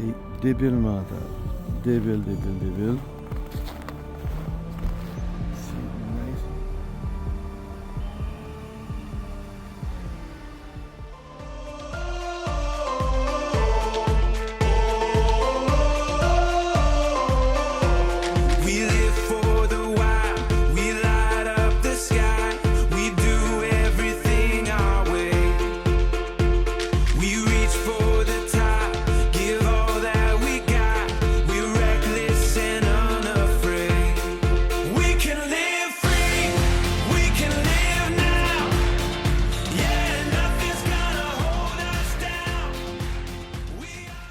C'est débile mental. Débile. C'est nice. We live for the wild, we light up the sky, we do everything our way. We reach for the top, give all that we got, we're reckless and unafraid. We can live free, we can live now, yeah, nothing's gonna hold us down. We are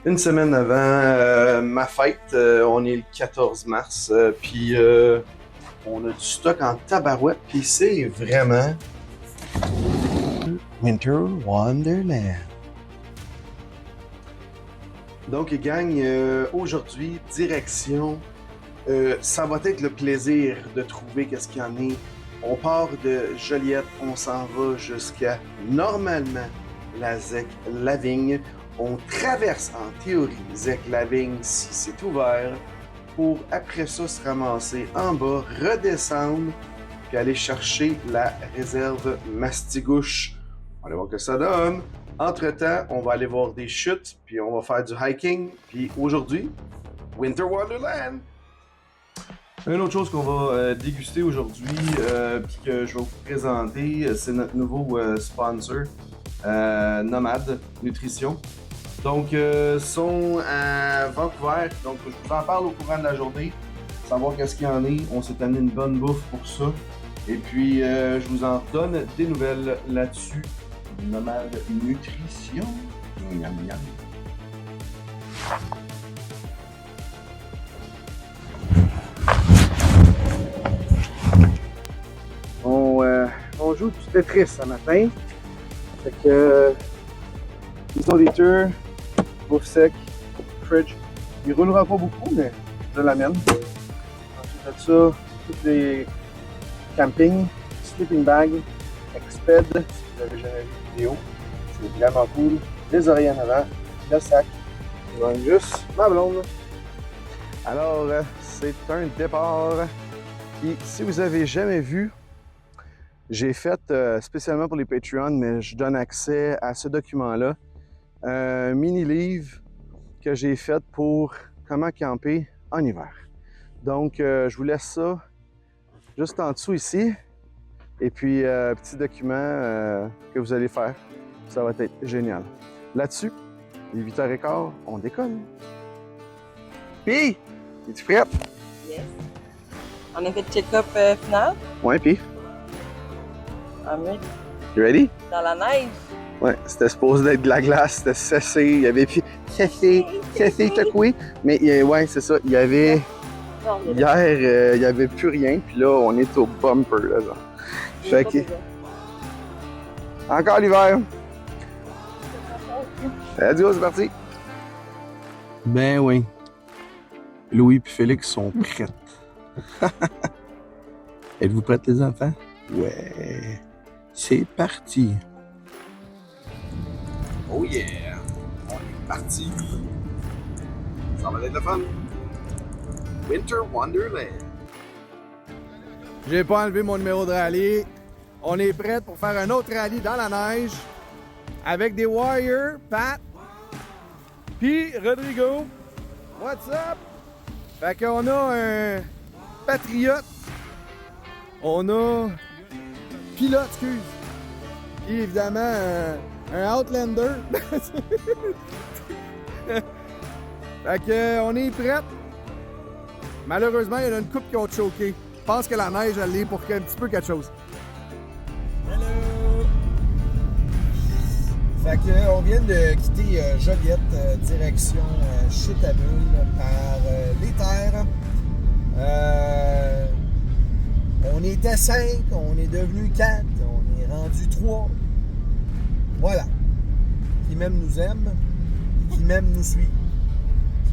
Une semaine avant ma fête, on est le 14 mars, puis on a du stock en tabarouette, puis c'est vraiment Winter Wonderland. Donc gang, aujourd'hui, direction, ça va être le plaisir de trouver qu'est-ce qu'il y en est. On part de Joliette, on s'en va jusqu'à, normalement, la ZEC-Lavigne. On traverse en théorie ZEC-Lavigne si c'est ouvert pour après ça se ramasser en bas, redescendre puis aller chercher la réserve Mastigouche. On va aller voir que ça donne. Entre-temps, on va aller voir des chutes puis on va faire du hiking. Puis aujourd'hui, Winter Wonderland! Une autre chose qu'on va déguster aujourd'hui puis que je vais vous présenter, c'est notre nouveau sponsor, Nomade Nutrition. Donc, sont à Vancouver. Donc, je vous en parle au courant de la journée. Savoir qu'est-ce qu'il y en est. On s'est amené une bonne bouffe pour ça. Et puis, je vous en donne des nouvelles là-dessus. Nomade Nutrition. Miam, miam. On joue du Tetris ce matin. Fait que, isolateur, bouffe sec, fridge. Il roulera pas beaucoup, mais je l'amène. Ensuite de ça, tous les camping, sleeping bag, exped, si vous avez jamais vu de vidéo. C'est vraiment cool. Les oreilles en avant, le sac. Il manque juste ma blonde. Alors, c'est un départ. Et si vous avez jamais vu, j'ai fait spécialement pour les Patreons, mais je donne accès à ce document-là. Un mini-livre que j'ai fait pour comment camper en hiver. Donc, je vous laisse ça juste en dessous ici. Et puis, petit document que vous allez faire. Ça va être génial. Là-dessus, il est 8h15, on décolle. Puis, es-tu prête? Yes. On a fait le check-up final. Ouais, puis, I'm ready. you ready? Dans la neige. Ouais, c'était supposé d'être de la glace, c'était séché, il y avait plus séché, secoué. Mais ouais, c'est ça, il y avait Non, on est hier, il y avait plus rien, puis là on est au bumper là. Genre. Fait que encore l'hiver. Let's go, c'est parti. Ben oui. Louis et Félix sont prêts. Êtes-vous prêts les enfants? Ouais. C'est parti. Oh yeah! On est parti! Ça va être le fun! Winter Wonderland! J'ai pas enlevé mon numéro de rallye. On est prêt pour faire un autre rallye dans la neige avec des Warriors, Pat, puis Rodrigo. What's up? Fait qu'on a un Patriote. On a Pilote, excuse. Et évidemment un Outlander. Fait que on est prêt. Malheureusement, il y en a une couple qui ont choqué. Je pense que la neige, elle est pour un petit peu quelque chose. Hello! Fait que, on vient de quitter Joliette, direction Chute à Bulles par les terres. On était 5, on est devenu 4, on est rendu 3. Voilà. Qui même nous aime, qui même nous suit.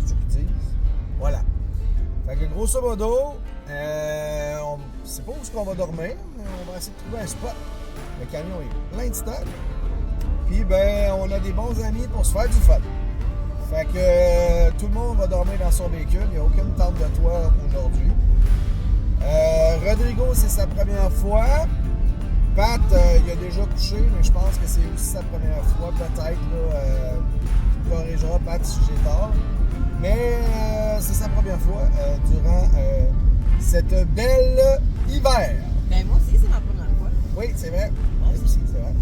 C'est ce que je dis. Voilà. Fait que grosso modo, on sait pas où est-ce qu'on va dormir, mais on va essayer de trouver un spot. Le camion est plein de stock. Puis ben, on a des bons amis pour se faire du fun. Fait que tout le monde va dormir dans son véhicule. Il n'y a aucune tente de toit aujourd'hui. Rodrigo, c'est sa première fois. Pat, il a déjà couché, mais je pense que c'est aussi sa première fois. Peut-être, tu corrigeras, Pat, si j'ai tort. Mais c'est sa première fois durant cette belle hiver. Ben, moi aussi, c'est ma première fois. Oui, c'est vrai. Moi Oui, aussi. c'est vrai.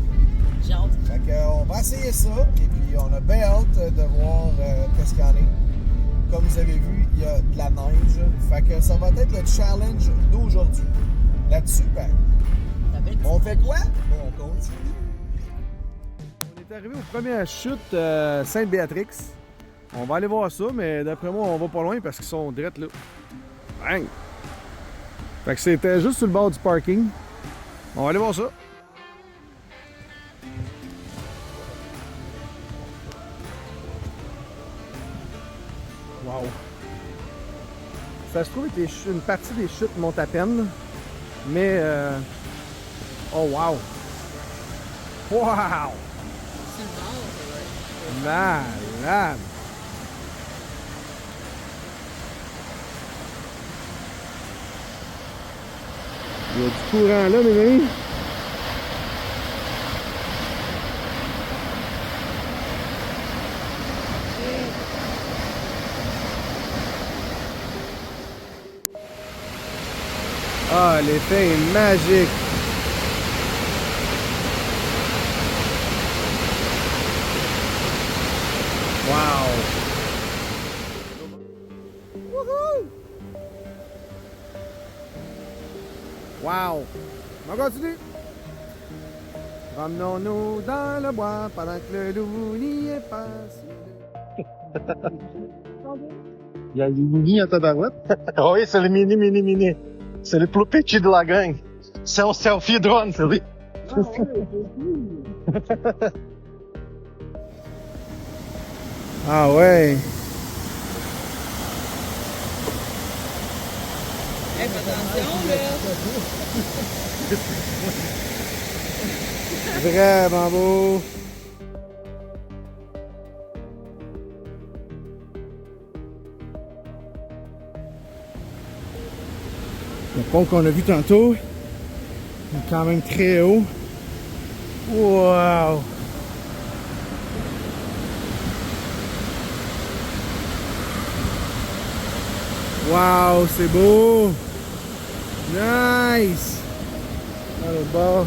J'ai hâte. Fait que, on va essayer ça, et puis on a bien hâte de voir qu'est-ce qu'il y en est. Comme vous avez vu, il y a de la neige. Fait que ça va être le challenge d'aujourd'hui. Là-dessus, ben, T'as belle on petite fait quoi? On continue. On est arrivé aux premières chutes Sainte-Béatrix. On va aller voir ça, mais d'après moi, on va pas loin parce qu'ils sont drettes là. Bang! Fait que c'était juste sur le bord du parking. On va aller voir ça. Wow! Ça se trouve être une partie des chutes montent à peine, mais oh wow! Wow! sur le bord, Malade! Il y a du courant là, mes amis. Ah, l'effet est magique. Wow! Wouhou! Wow! On continue! Promenons-nous dans le bois pendant que le loup n'y est pas. Il y a des mini à tabarouette. Oui, c'est le mini. C'est le plus petit de la gang. C'est un selfie drone, c'est lui. Ah ouais! Hey, fais attention, là. Vraiment beau! Le pont qu'on a vu tantôt est quand même très haut. Wow! Wow, c'est beau! Nice! Dans le bord.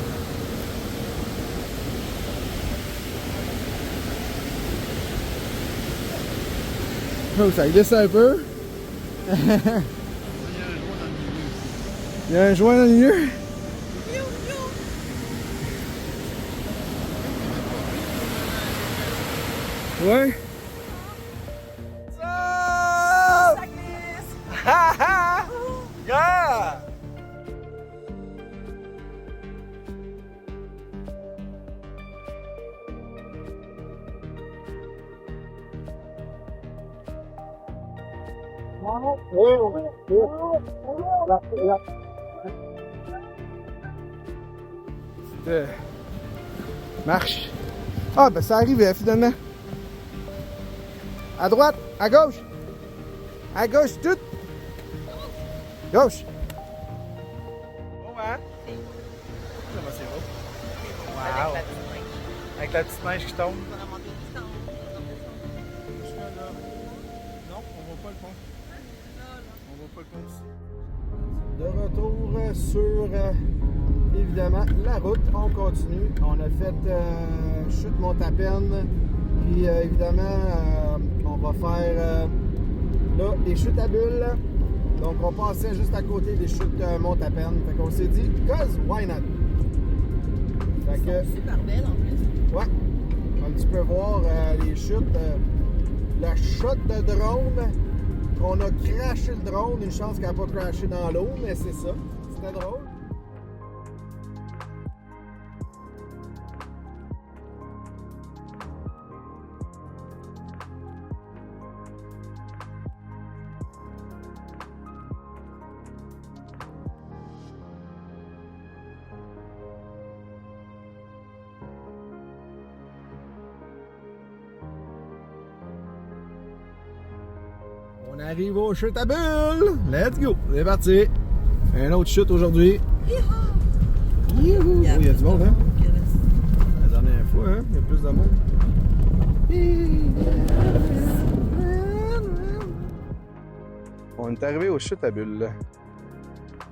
Oh, ça glisse un peu. Il y a un joint dans le milieu. Ouais. Ça glisse! Ha ha! Yeah! Marche. Ah, ben ça arrivait finalement. À droite, à gauche. À gauche, tout. Gauche. Oh, hein? Ça va, c'est beau. Wow. Avec la petite neige qui tombe. Non, on voit pas le pont. On voit pas le pont ici. De retour sur, évidemment, la route. On continue. On a fait chute Montapen. Puis, évidemment, on va faire là les chutes à bulles. Donc, on passait juste à côté des chutes Montapen. Fait qu'on s'est dit, cause why not? Fait que, Super belle en plus. ouais, comme tu peux voir les chutes, le shot de drone, on a crashé le drone, une chance qu'il n'a pas crashé dans l'eau, mais c'est ça, c'était drôle. arrive au chute à bulles. Let's go. C'est parti. Un autre chute aujourd'hui. Youhou! Oh, il y a du monde, hein? La dernière fois, hein? Il y a plus de monde. On est arrivé aux chutes à bulles.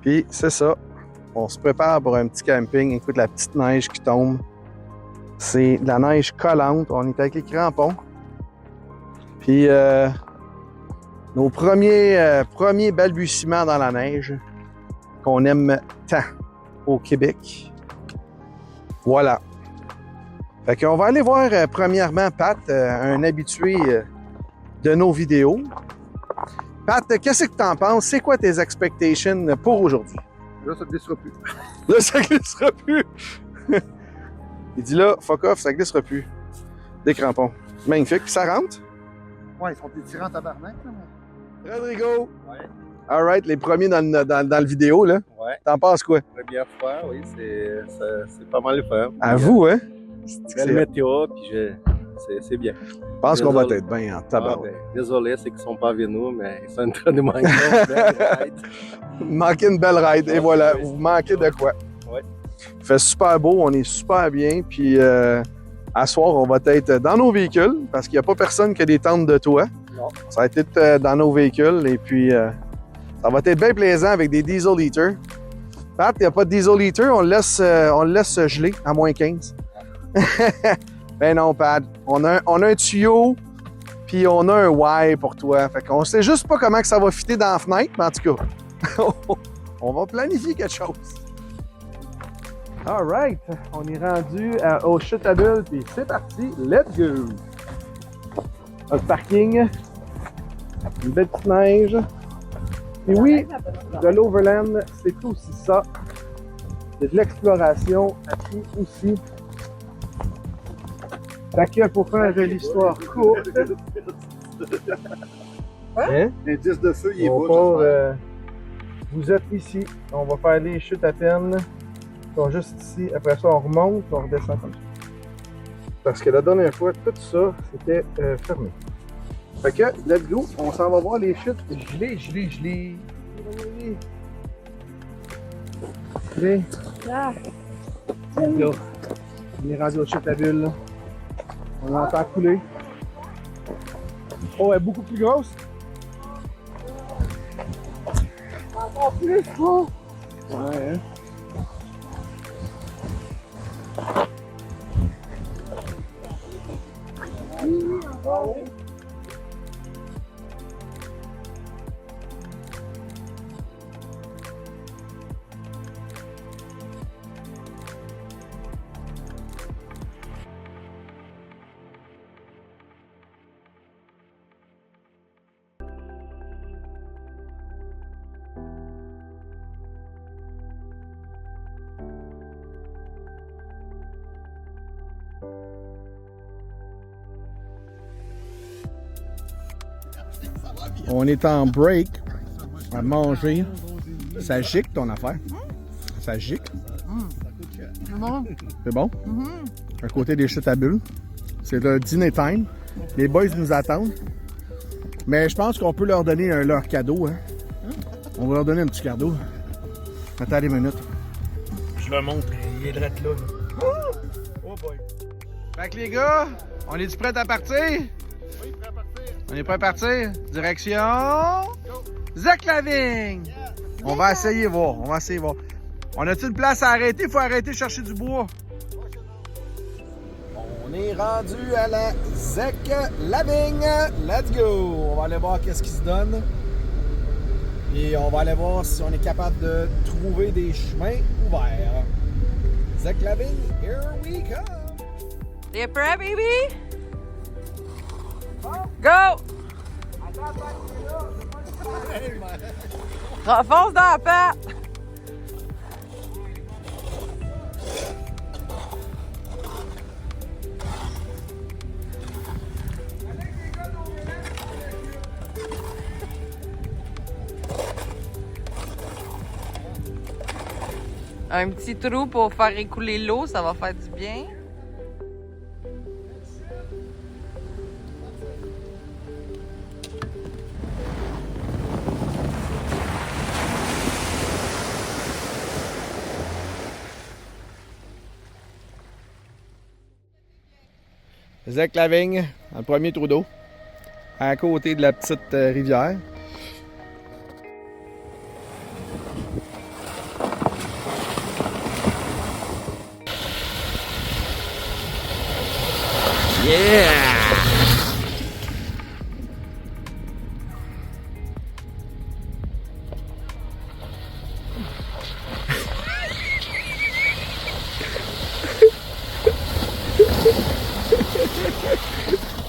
Puis c'est ça. On se prépare pour un petit camping. Écoute la petite neige qui tombe. C'est de la neige collante. On est avec les crampons. Puis nos premiers balbutiements dans la neige qu'on aime tant au Québec. Voilà. Fait qu'on va aller voir premièrement Pat, un habitué de nos vidéos. Pat, qu'est-ce que t'en penses? C'est quoi tes expectations pour aujourd'hui? Là, ça ne glissera plus. Là, ça glissera plus! Il dit là, fuck off, ça glissera plus. Des crampons. Magnifique. Puis ça rentre? Ouais, ils sont étirés en tabarnak, là. Rodrigo! Ouais. Alright, les premiers dans le vidéo, là. Ouais. T'en penses quoi? Première fois, oui, c'est pas mal le fun. À vous, hein? Belle météo, puis c'est bien. Je pense qu'on va être bien en tabac. Ah, ben, désolé, c'est qu'ils sont pas venus nous, mais ils sont en train de manquer une belle ride. Manquez une belle ride, et voilà, vous manquez de quoi? Ouais. Il fait super beau, on est super bien, puis à soir, on va être dans nos véhicules, parce qu'il n'y a pas personne qui a des tentes de toit. Non. Ça va être dans nos véhicules, et puis ça va être bien plaisant avec des diesel heaters. Pat, il n'y a pas de diesel heater, on le laisse geler à moins 15. Ben non, Pat, on a un tuyau, puis on a un wire pour toi. Fait qu'on sait juste pas comment que ça va fitter dans la fenêtre, mais en tout cas, on va planifier quelque chose. Alright, on est rendu au chute à bulles, puis c'est parti, let's go! Le parking, une belle petite neige. Et oui, de l'Overland, c'est aussi ça. C'est de l'exploration à pied aussi. Fait que pour faire l'histoire courte, hein? L'indice de feu, il est On beau. part, vous êtes ici, on va faire les chutes à peine. Ils sont juste ici, après ça on remonte, on redescend comme ça. Parce que la dernière fois, tout ça, c'était fermé. Fait que, let's go, on s'en va voir les chutes gelées. Là. On est rendu aux chutes à bulles. Là. On l'entend couler. Oh, elle est beaucoup plus grosse. Encore plus gros. Ouais, hein. On est en break à manger. Ça gicle ton affaire. Ça gicle. C'est bon. C'est bon? À côté des chutes à bulles. C'est le dîner time. Les boys nous attendent. Mais je pense qu'on peut leur donner leur cadeau. Hein? On va leur donner un petit cadeau. Attends des minutes. Je le montre. Il est direct là. Oh boy. Fait que les gars, on est-tu prêts à partir? Oui, prêt à partir. On est prêt à partir? Direction... Zach-Lavigne! On va essayer voir, On a-t-il une place à arrêter? Il faut arrêter de chercher du bois. On est rendu à la Zach-Lavigne. Let's go! On va aller voir qu'est-ce qui se donne. Et on va aller voir si on est capable de trouver des chemins ouverts. Zach-Lavigne, here we come! T'es prêt, baby? Go! Fonce dans la patte! Un petit trou pour faire écouler l'eau, ça va faire du bien. Zec Lavigne, dans le premier trou d'eau, à côté de la petite rivière. Yeah!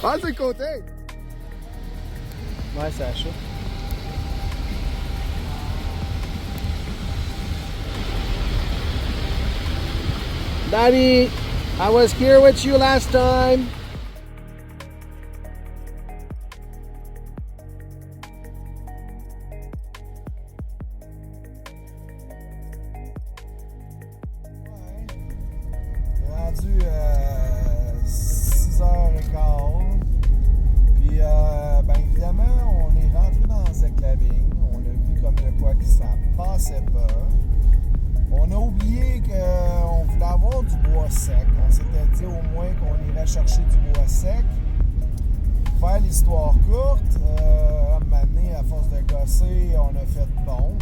Passe de côté! Ouais, c'est à chaud. Daddy, I was here with you last time. Rendu 6h15. Puis, ben évidemment, on est rentré dans Zec Lavigne. On a vu comme de quoi que ça passait pas. On a oublié qu'on voulait avoir du bois sec. On s'était dit au moins qu'on irait chercher du bois sec. Pour faire l'histoire courte, à un moment donné, à force de gosser, on a fait bon.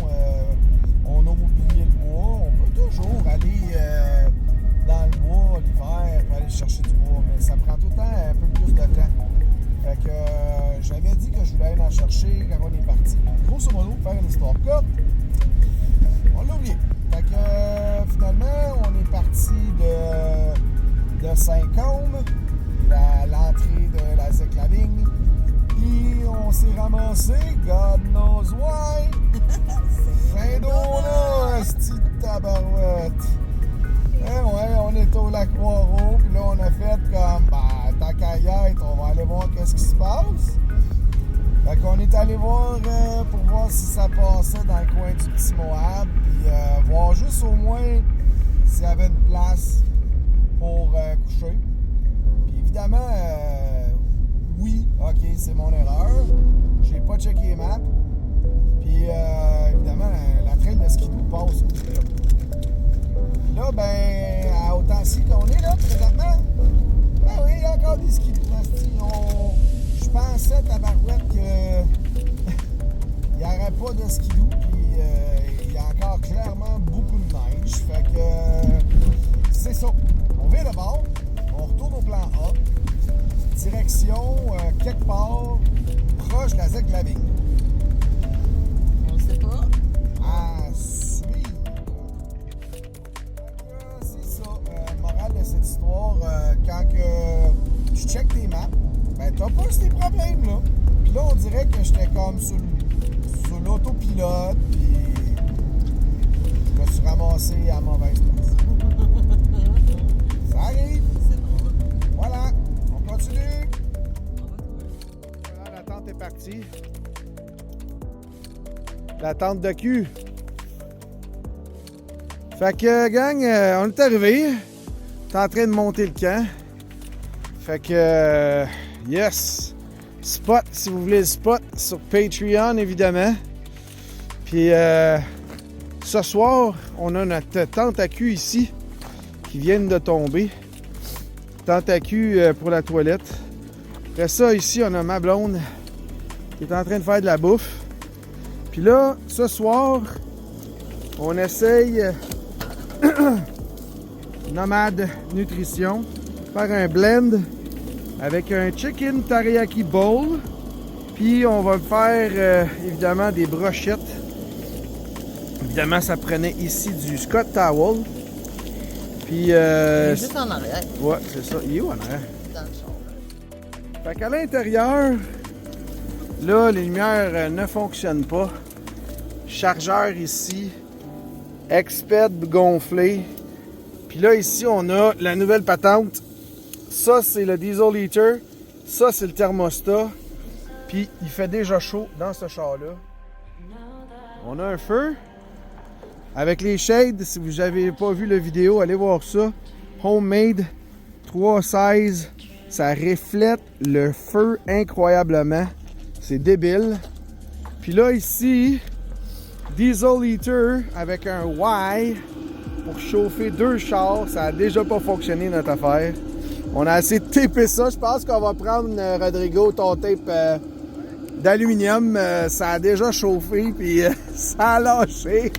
On a oublié le bois. On peut toujours aller dans le bois l'hiver pour aller chercher du bois, mais ça prend tout le temps un peu plus de temps. Fait que j'avais dit que je voulais aller en chercher quand on est parti. Grosso modo, pour faire une histoire courte, on l'a oublié. Fait que finalement, on est parti de Saint-Côme, l'entrée de la Zec Lavigne. Puis on s'est ramassé, God knows why, Saint-Donat, esti de tabarouette. Ouais, on est au lac Poireau, puis là on a fait comme, tant qu'à y être, on va aller voir qu'est-ce qui se passe. Fait qu'on est allé voir pour voir si ça passait dans le coin du Petit Moab, puis voir juste au moins s'il y avait une place pour coucher. Puis évidemment, oui, ok, c'est mon erreur. J'ai pas checké les maps. Puis évidemment, la traîne de skidoo passe. Là, ben, à Autancy qu'on est là, présentement, ben oui, il y a encore des skidoo. Je pensais, tabarouette, qu'il n'y aurait pas de skidoo, puis il y a encore clairement beaucoup de neige. Fait que c'est ça. On vient de bord, on retourne au plan A, direction quelque part proche de la Zec Lavigne. On le sait pas. À suivre. C'est ça. Morale de cette histoire, quand que je check tes maps, ben t'as pas ces problèmes-là. Puis là, on dirait que j'étais comme sur l'autopilote, puis je me suis ramassé à mauvaise place. Ça arrive. C'est drôle. Voilà, on continue. Voilà, la tente est partie. La tente de cul. Fait que, gang, on est arrivé. T'es en train de monter le camp. Fait que, yes. Spot, si vous voulez le spot, sur Patreon, évidemment. Puis, ce soir, on a notre tente à cul ici, qui vient de tomber. Tente à cul pour la toilette. Après ça, ici, on a ma blonde qui est en train de faire de la bouffe. Puis là, ce soir, on essaye Nomade Nutrition, faire un blend avec un chicken teriyaki bowl. Puis on va faire évidemment des brochettes. Évidemment, ça prenait ici du Scott Towel. Puis Juste en arrière, ouais, c'est ça. Il est où en arrière? dans le char. Fait qu'à l'intérieur, là, les lumières ne fonctionnent pas. Chargeur ici. Exped gonflé. Puis là, ici, on a la nouvelle patente. Ça, c'est le diesel heater. Ça, c'est le thermostat. Puis, il fait déjà chaud dans ce char-là. On a un feu. Avec les shades, si vous n'avez pas vu la vidéo, allez voir ça. Homemade, 316. Ça reflète le feu incroyablement. C'est débile. Puis là, ici, diesel heater avec un Y pour chauffer 2 chars. Ça a déjà pas fonctionné, notre affaire. On a essayé de taper ça. Je pense qu'on va prendre, Rodrigo, ton tape d'aluminium. Ça a déjà chauffé, puis ça a lâché.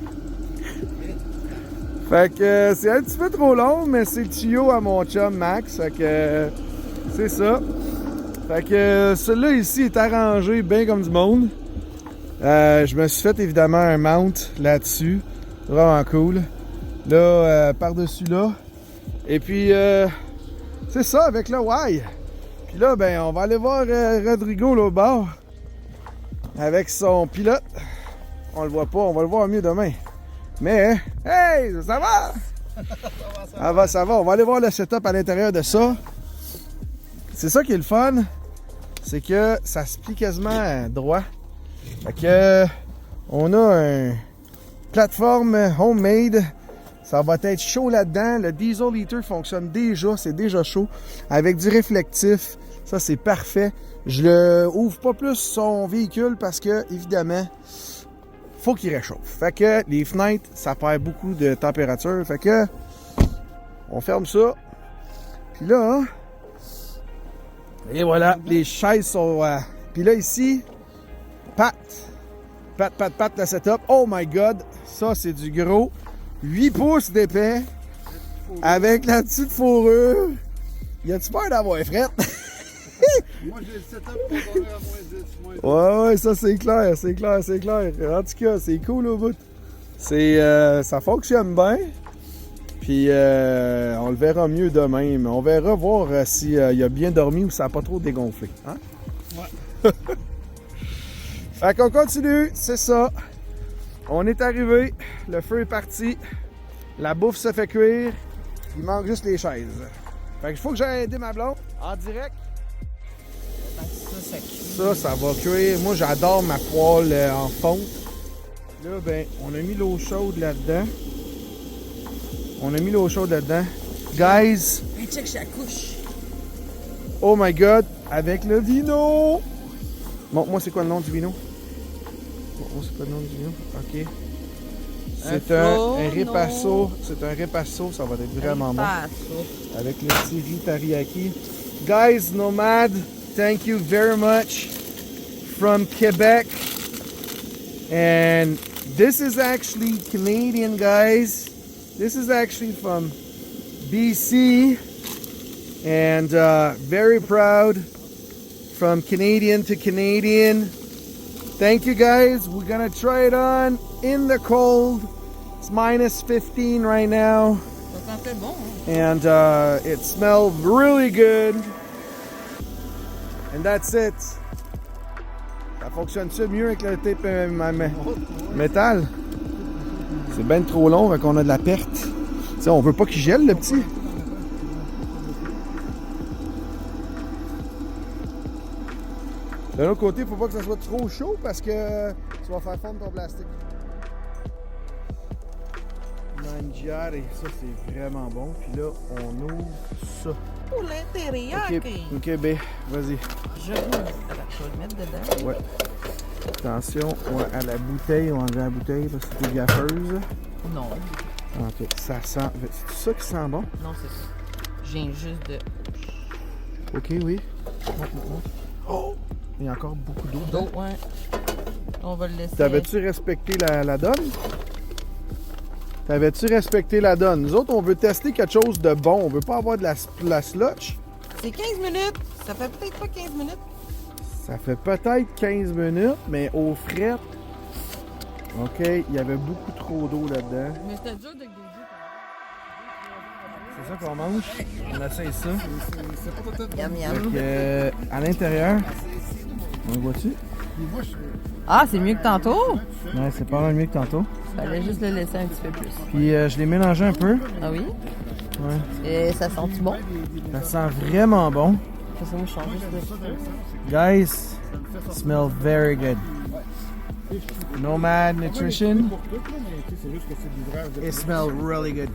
Fait que c'est un petit peu trop long, mais c'est le tuyau à mon chum Max. Fait que c'est ça. Fait que celui-là ici est arrangé bien comme du monde. Je me suis fait évidemment un mount là-dessus. Vraiment cool. Là, par-dessus là. Et puis, c'est ça avec le Y. Puis là, ben, on va aller voir Rodrigo là au bord. Avec son pilote. On le voit pas, on va le voir mieux demain. Mais, hey, ça va? Ça va. On va aller voir le setup à l'intérieur de ça. C'est ça qui est le fun. C'est que ça se plie quasiment droit. Fait que, on a une plateforme homemade. Ça va être chaud là-dedans. Le diesel heater fonctionne déjà. C'est déjà chaud. Avec du réflectif. Ça, c'est parfait. Je le ouvre pas plus son véhicule parce que, évidemment, faut qu'il réchauffe. Fait que les fenêtres, ça perd beaucoup de température. Fait que, on ferme ça. Puis là, et voilà, les chaises sont... Puis là, ici, pat, le setup. Oh my God, ça, c'est du gros. 8 pouces d'épais, avec la petite fourrure. Y a-tu peur d'avoir fret? Moi, j'ai le setup pour dormir à moins 10, Ouais, ça, c'est clair. En tout cas, c'est cool au bout. Ça fonctionne bien. Puis, on le verra mieux demain. Mais on verra voir s'il a bien dormi ou ça n'a pas trop dégonflé. Hein? Ouais. Fait qu'on continue, c'est ça. On est arrivé, le feu est parti, la bouffe se fait cuire, il manque juste les chaises. Fait qu'il faut que j'aille aider ma blonde en direct. Ça va cuire. Moi, j'adore ma poêle en fonte. Là, ben, on a mis l'eau chaude là-dedans. Guys! Hey, check, je couche. Oh my God! Avec le vino! Montre-moi c'est quoi le nom du vino? C'est pas le nom du vino? Ok. C'est un ripasso. C'est un ripasso. Ça va être vraiment bon. Avec le petit riz teriyaki. Guys, Nomad, thank you very much. From Quebec. And this is actually Canadian, guys. This is actually from BC. And very proud. From Canadian to Canadian. Thank you guys. We're gonna try it on in the cold. It's minus 15 right now. Ça sentait bon, hein? And it smelled really good. And that's it. Ça fonctionne-tu mieux avec le tape métal? C'est bien trop long, fait qu'on a de la perte. T'sais, on veut pas qu'il gèle, le petit. De l'autre côté, il faut pas que ça soit trop chaud parce que tu vas faire fondre ton plastique. Mangiare, ça c'est vraiment bon. Puis là, on ouvre ça. Pour l'intérieur, Ok, B, vas-y. Je vais le mettre dedans. Ouais. Attention à la bouteille, on va enlever la bouteille parce que c'est gaffeuse. Non. Ok, ça sent. C'est ça qui sent bon? Non, c'est ça. Je viens juste de... Ok, oui. Oh! Il y a encore beaucoup d'eau. D'eau, ouais. On va le laisser. T'avais-tu respecté la donne? T'avais-tu respecté la donne? Nous autres, on veut tester quelque chose de bon. On veut pas avoir de la slotch. C'est 15 minutes. Ça fait peut-être pas 15 minutes. Ça fait peut-être 15 minutes, mais au fret. OK, il y avait beaucoup trop d'eau là-dedans. Mais c'était dur de goûter. C'est ça qu'on mange. On essaye ça. Yum, Fait yum. que, à l'intérieur, on le voit-tu? Ah, c'est mieux que tantôt. Ouais, c'est pas mal mieux que tantôt. Fallait juste le laisser un petit peu plus. Puis je l'ai mélangé un peu. Ah oui? Ouais. Et ça sent-tu bon? Ça sent vraiment bon. Parce que moi, je change juste de feu. Guys, smell very good. Nomad Nutrition. It smells really good.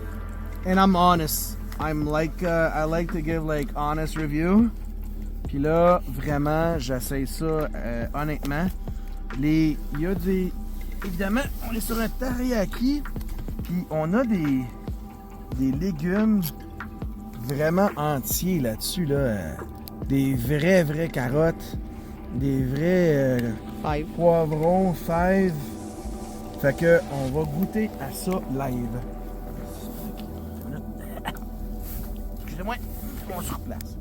And I'm honest. I'm like, I like to give like honest review. Puis là, vraiment, j'essaye ça honnêtement. Il y a des... Évidemment, on est sur un teriyaki. Puis on a des légumes vraiment entier là-dessus, là. Des vraies carottes, des vrais Five. poivrons, fèves. Fait que on va goûter à ça live. Excusez-moi, on se replace.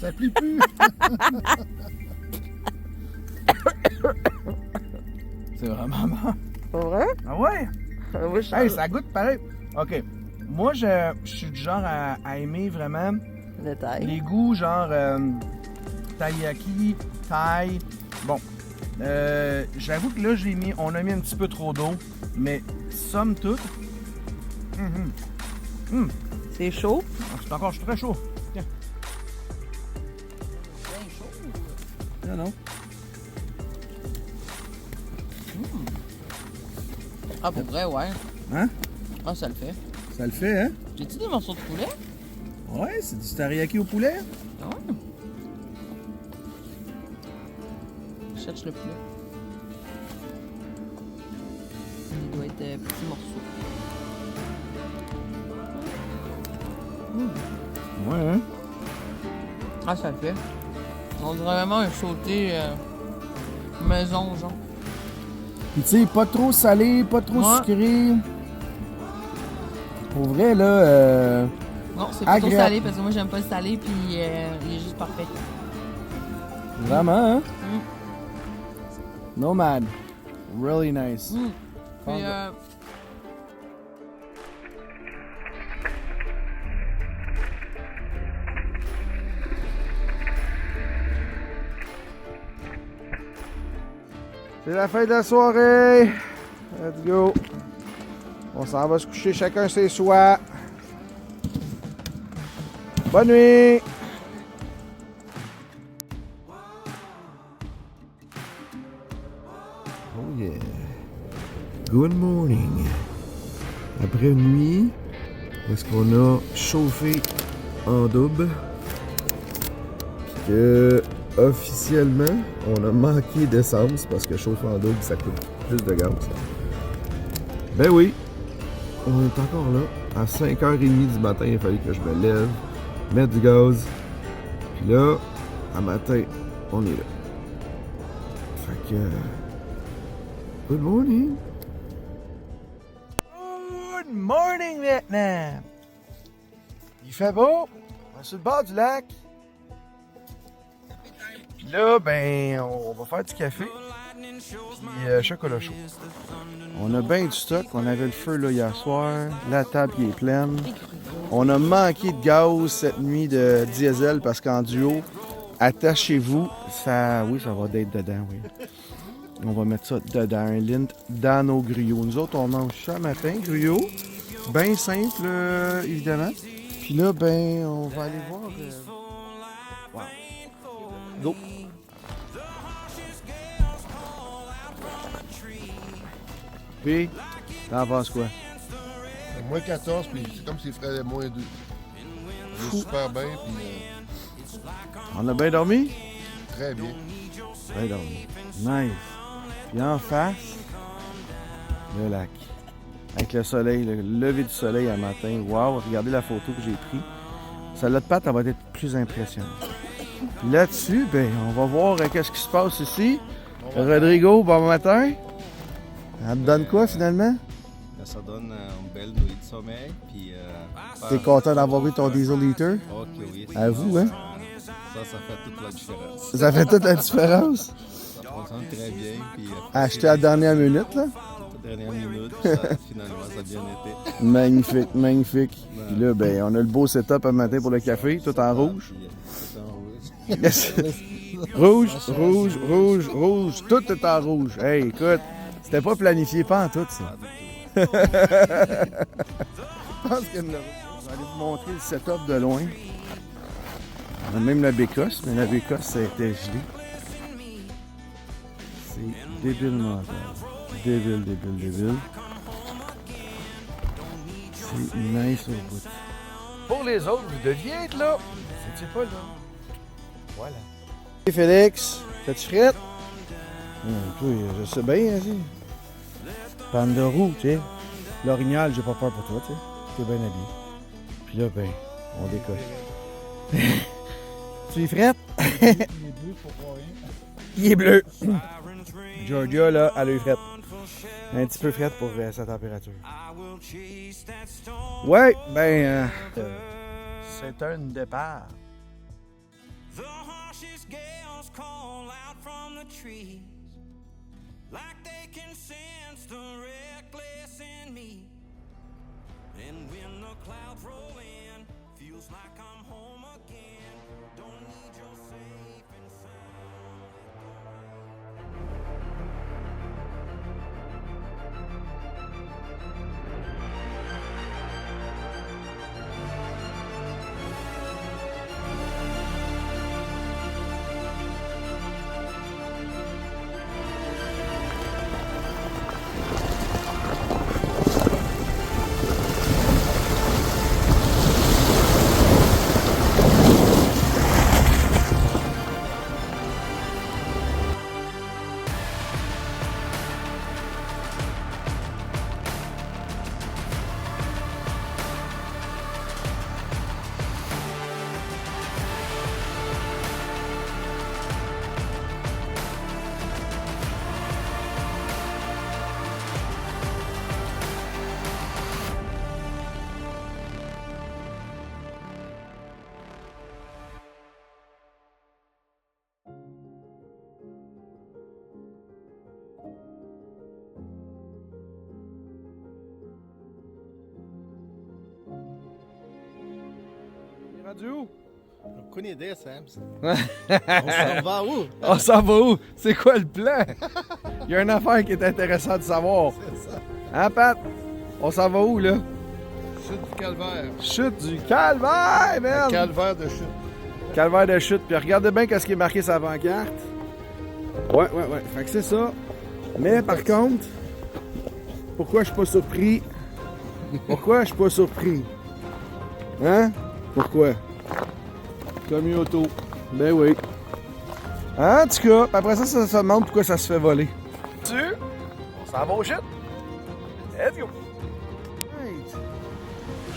Ça plie plus. C'est vraiment bon. Pas vrai? Ah ouais? Oui, je Hey, ça goûte pareil. OK. Moi, je suis du genre à aimer vraiment détail. les goûts genre taiyaki, thaï. Bon. J'avoue que là, on a mis un petit peu trop d'eau, mais somme toute. C'est chaud. Je suis très chaud. Tiens. Non, non. Ah, pour vrai, ouais. Hein? Ah, ça le fait. Ça le fait, hein? J'ai-tu des morceaux de poulet? Ouais, c'est du teriyaki au poulet. Ah ouais. Je cherche le poulet. Il doit être petit morceau. Ouais, hein? Ah, ça le fait. On dirait vraiment un sauté maison, genre. Puis tu sais, pas trop salé, pas trop Ouais. sucré. Pour vrai, là, Non, c'est plutôt agréable. salé parce que moi, j'aime pas le salé, puis il est juste parfait. Vraiment, hein? Nomad. Really nice. Puis, C'est la fin de la soirée. Let's go. On s'en va se coucher chacun chez soi. Bonne nuit. Oh yeah. Good morning. Après une nuit, est-ce qu'on a chauffé en double? Puis que officiellement, on a manqué d'essence parce que chauffer en double, ça coûte plus de gaz. Ben oui, on est encore là. À 5h30 du matin, il fallait que je me lève, mettre du gaz. Puis là, à matin, on est là. Fait que... Good morning! Good morning, Vietnam! Il fait beau, on est sur le bord du lac. Puis là, ben, on va faire du café. Puis chocolat chaud. On a bien du stock. On avait le feu là hier soir. La table qui est pleine. On a manqué de gaz cette nuit de diesel parce qu'en duo, attachez-vous, ça, oui, ça va d'être dedans, oui. On va mettre ça dedans, un lint dans nos gruyos. Nous autres, on mange ça matin, gruyot. Bien simple, évidemment. Puis là, ben, on va aller voir. Wow. Go! Puis, t'en penses quoi? Moins 14, puis c'est comme s'il ferait moins 2. On est super bien, puis On a bien dormi? très bien. Bien dormi. Nice. Puis en face, le lac. Avec le soleil, le lever du soleil un matin. Wow, regardez la photo que j'ai prise. Celle-là de pâte, elle va être plus impressionnante. Puis là-dessus, ben, on va voir qu'est-ce qui se passe ici. Rodrigo, bon matin. Elle te donne quoi finalement? Ça donne une belle nuit de sommeil. Puis, T'es content d'avoir eu ton diesel liter? ok, oui. À vous, hein? Ça fait toute la différence. Ça fait toute la différence. Ça fonctionne très bien. Puis, Acheté à la dernière minute, là. la dernière minute, finalement, ça a bien été. Magnifique, magnifique. Puis là, ben, on a le beau setup un matin pour le café, tout en rouge. Tout en rouge. Yes. Rouge, rouge, rouge, rouge. Tout est en rouge. Hey, écoute, c'était pas planifié, pas en tout, ça. Je pense que je vais aller vous montrer le setup de loin. On a même la bécosse, mais la bécosse, ça a été gelé. C'est débile mental. Débile, débile, débile. C'est nice au bout. Pour les autres, vous deviez être là. C'était pas là. Voilà. Hey Félix, t'as-tu frette? Toi, je sais bien, hein, Panda roux, tu sais. L'orignal, j'ai pas peur pour toi, tu sais. T'es bien habillé. Puis là, ben, On décolle. Tu es frette? Il est bleu pour pas rien. Il est bleu. Georgia, là, elle a eu frette. Un petit peu frette pour sa température. Ouais, ben... c'est un départ. The harshest gales call out from the trees, like they can sense the reckless in me. And when the clouds roll in, feels like I'm home again. Don't need your safe and Rendu où? Aucune idée, Sam. On On s'en va où? On s'en va où? C'est quoi le plan? Il y a une affaire qui est intéressante de savoir. C'est ça. Hein, Pat? On s'en va où, là? Chute du calvaire. Chute du calvaire, man! Calvaire de chute. Calvaire de chute. Puis regardez bien qu'est-ce qui est marqué sur la pancarte. Ouais. Fait que c'est ça. Mais par contre, pourquoi je suis pas surpris? Pourquoi je suis pas surpris? Hein? Pourquoi? Comme auto. Ben oui. En tout cas, puis après ça se demande pourquoi ça se fait voler. On s'en va au chute. Let's go. Right.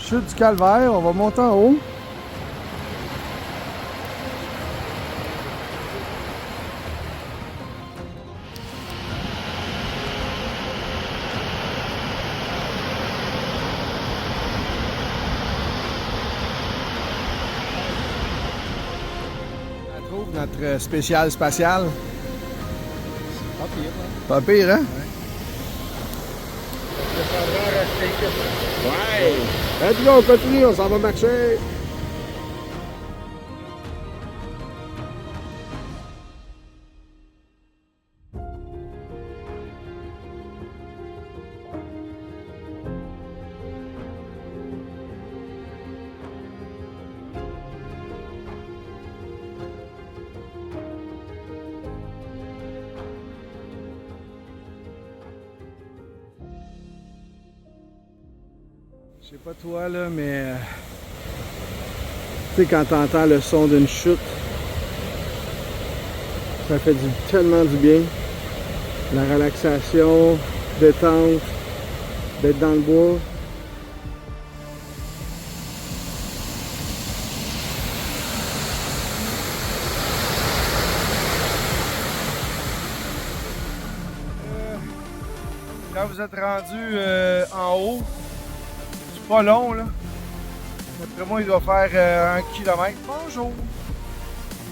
Chute du calvaire, on va monter en haut. Notre spécial spatial. Pas pire, hein? Pas pire, hein? Ouais! Let's go, on continue, on s'en va marcher! Je sais pas toi là, mais tu sais quand t'entends le son d'une chute, ça fait tellement du bien. La relaxation, détente, d'être dans le bois. Quand vous êtes rendu en haut, c'est pas long là. D'après moi, il doit faire 1 kilomètre. Bonjour!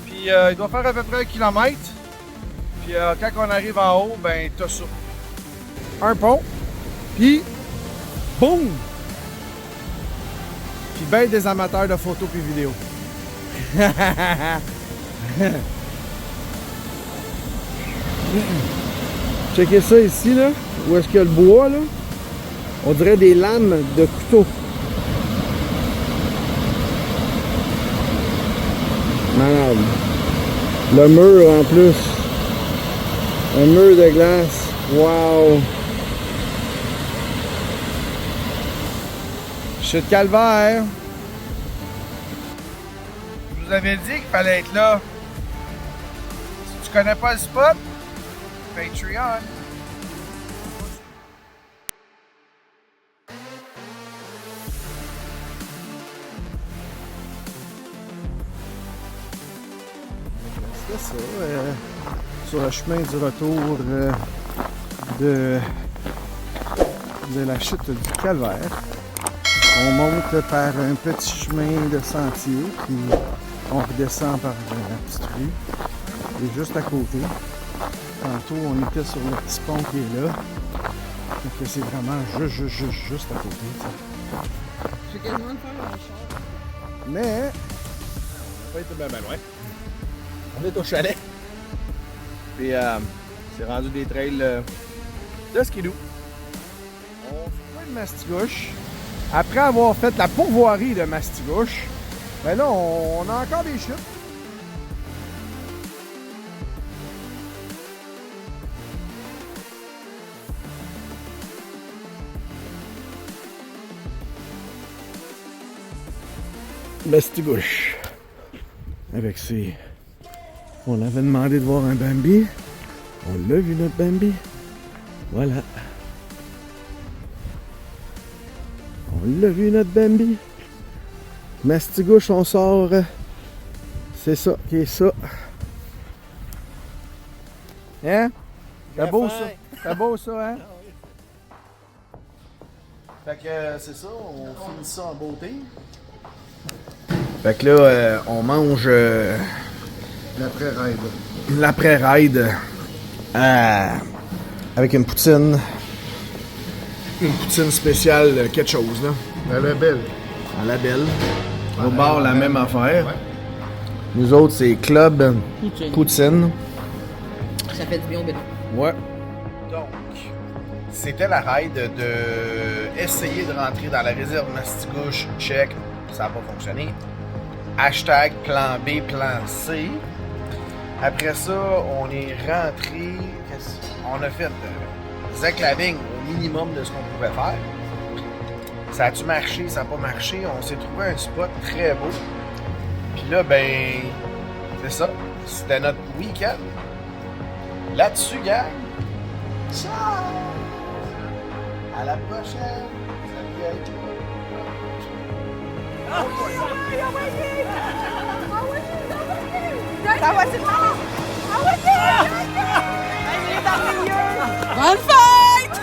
Puis il doit faire à peu près 1 kilomètre. Puis quand on arrive en haut, ben t'as ça. Un pont, puis boum! Puis ben des amateurs de photos puis vidéos. Checkez ça ici là, où est-ce qu'il y a le bois là? On dirait des lames de couteau. Malade. Le mur en plus. Un mur de glace. Wow! Chute calvaire. Je vous avais dit qu'il fallait être là. Si tu connais pas le spot, Patreon. c'est ça. Sur le chemin du retour de la chute du Calvaire. On monte par un petit chemin de sentier, puis on redescend par la petite rue. Et juste à côté. Tantôt, on était sur le petit pont qui est là. Donc c'est vraiment juste à côté. T'sais. Je vais quasiment faire un char. Mais, on n'a pas été bien loin. On est au chalet. Puis, c'est rendu des trails de skidoo. On fait pas de Mastigouche. Après avoir fait la pourvoirie de Mastigouche, ben là, on a encore des chutes. Mastigouche. Avec ses... On avait demandé de voir un Bambi. On l'a vu, notre Bambi. Voilà. On l'a vu, notre Bambi. Mastigouche, on sort. C'est ça qui est ça. Hein? C'est beau, ça. C'est beau, ça, hein? Fait que c'est ça, on finit ça en beauté. Fait que là, on mange L'après-ride. l'après-ride avec une poutine. Une poutine spéciale quelque chose, là. Elle est belle. À la belle. Au bar, la même affaire. Ouais. Nous autres, c'est Club Poutine. Ça fait du bien au béton. Ouais. Donc, c'était la ride de essayer de rentrer dans la réserve Mastigouche. Check. Ça n'a pas fonctionné. Hashtag plan B, plan C. Après ça, on est rentré. On a fait Zeclaving au minimum de ce qu'on pouvait faire. Ça a-tu marché? Ça n'a pas marché. On s'est trouvé un spot très beau. Puis là, ben, c'est ça. C'était notre week-end. Là-dessus, gang. Ciao! À la prochaine! Salut, avec Bonne fête!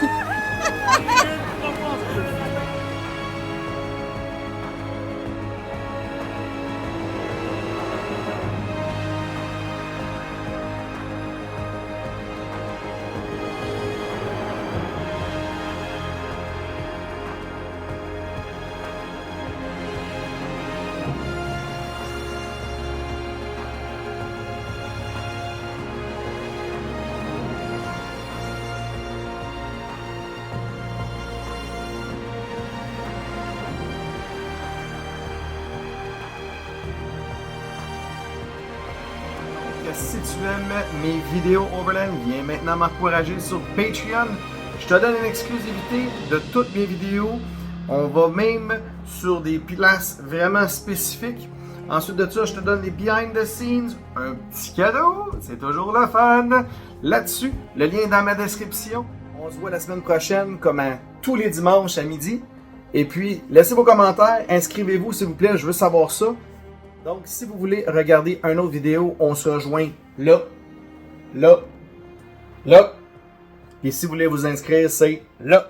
Si tu aimes mes vidéos Overland, viens maintenant m'encourager sur Patreon. Je te donne une exclusivité de toutes mes vidéos. On va même sur des places vraiment spécifiques. Ensuite de ça, je te donne des behind the scenes, un petit cadeau, c'est toujours le fun. Là-dessus, le lien est dans ma description. On se voit la semaine prochaine, comme tous les dimanches à midi. Et puis, laissez vos commentaires, inscrivez-vous s'il vous plaît, je veux savoir ça. Donc, si vous voulez regarder une autre vidéo, on se rejoint là, là, là. Et si vous voulez vous inscrire, c'est là.